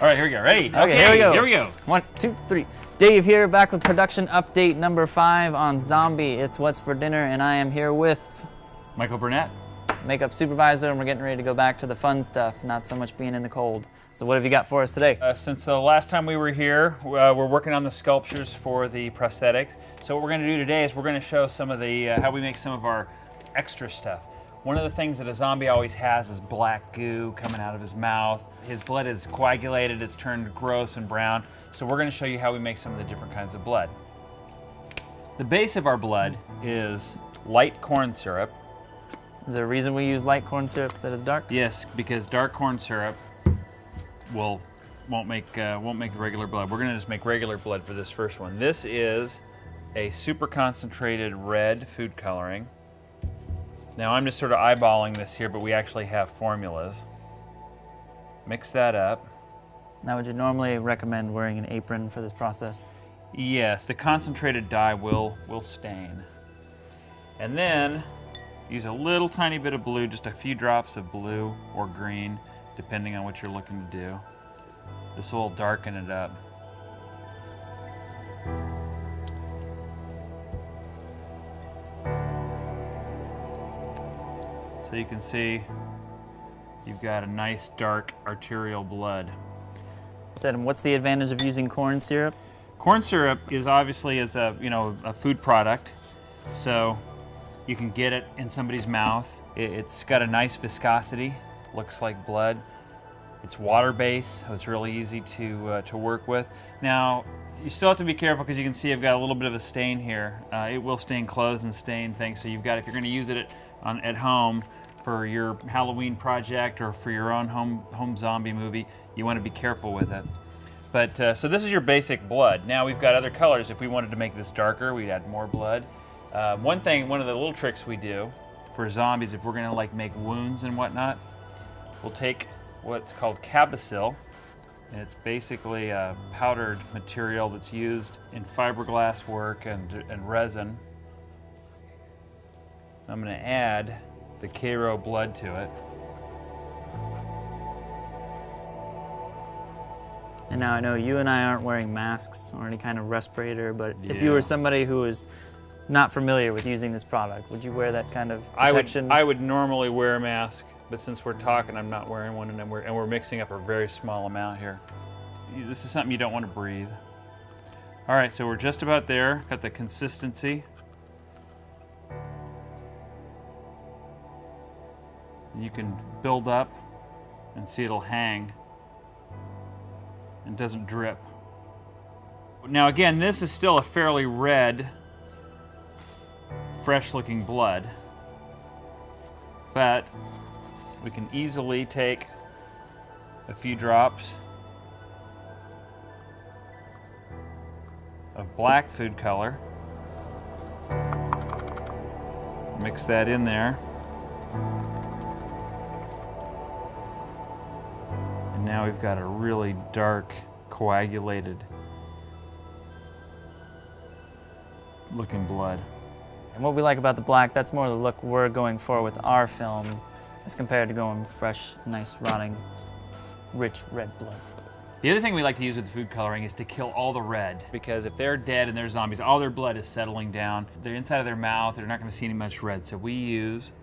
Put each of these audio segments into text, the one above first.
All right, here we go. Ready? Okay, here we go. Here we go. 1, 2, 3. Dave here, back with production update number 5 on Zombie. It's What's for Dinner, and I am here with Michael Burnett, makeup supervisor, and we're getting ready to go back to the fun stuff, not so much being in the cold. So what have you got for us today? Since the last time we were here, we're working on the sculptures for the prosthetics. So what we're going to do today is we're going to show some of the how we make some of our extra stuff. One of the things that a zombie always has is black goo coming out of his mouth. His blood is coagulated, it's turned gross and brown. So we're going to show you how we make some of the different kinds of blood. The base of our blood is light corn syrup. Is there a reason we use light corn syrup instead of dark? Yes, because dark corn syrup won't make regular blood. We're going to just make regular blood for this first one. This is a super concentrated red food coloring. Now I'm just sort of eyeballing this here, but we actually have formulas. Mix that up. Now, would you normally recommend wearing an apron for this process? Yes, the concentrated dye will stain. And then use a little tiny bit of blue, just a few drops of blue or green, depending on what you're looking to do. This will darken it up. So you can see you've got a nice dark arterial blood. And what's the advantage of using corn syrup? Corn syrup is obviously a food product, so you can get it in somebody's mouth. It's got a nice viscosity, looks like blood. It's water-based, so it's really easy to work with. Now, you still have to be careful because you can see I've got a little bit of a stain here. It will stain clothes and stain things, so you've got, if you're going to use it at home for your Halloween project or for your own home zombie movie, you want to be careful with it. But so this is your basic blood. Now we've got other colors. If we wanted to make this darker, we'd add more blood. One of the little tricks we do for zombies, if we're going to like make wounds and whatnot, we'll take what's called Cabicil, and it's basically a powdered material that's used in fiberglass work and resin. So I'm going to add the Cairo blood to it. And now I know you and I aren't wearing masks or any kind of respirator, but if you were somebody who is not familiar with using this product, would you wear that kind of protection? I would normally wear a mask, but since we're talking, I'm not wearing one, and we're mixing up a very small amount here. This is something you don't want to breathe. All right, so we're just about there. Got the consistency. You can build up and see it'll hang and doesn't drip. Now again, this is still a fairly red, fresh looking blood, but we can easily take a few drops of black food color, mix that in there. Now we've got a really dark, coagulated looking blood. And what we like about the black, that's more the look we're going for with our film as compared to going fresh, nice, rotting, rich red blood. The other thing we like to use with the food coloring is to kill all the red, because if they're dead and they're zombies, all their blood is settling down. They're inside of their mouth, they're not going to see any much red. So we use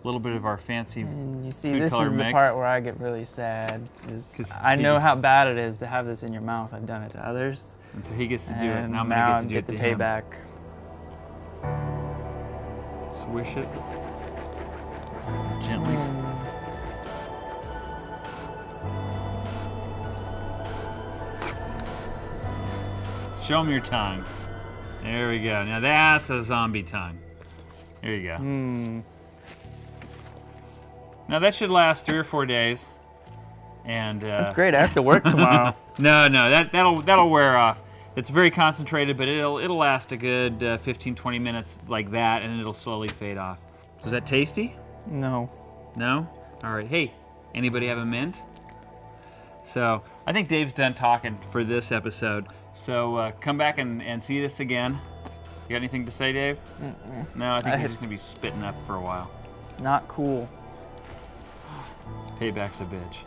a little bit of our fancy you see, food this color is the mix. part where I get really sad. I know how bad it is to have this in your mouth. I've done it to others. And so he gets to do it, and I'm now going to get to do the it to him. payback. Swish it gently. Show him your tongue. There we go. Now that's a zombie tongue. There you go. Now that should last 3 or 4 days. And That's great. I have to work tomorrow. No, that'll wear off. It's very concentrated, but it'll last a good 15-20 minutes like that, and it'll slowly fade off. Was that tasty? No. No? All right. Hey, anybody have a mint? So I think Dave's done talking for this episode. So come back and see this again. You got anything to say, Dave? No, I think he's just gonna be spitting up for a while. Not cool. Payback's a bitch.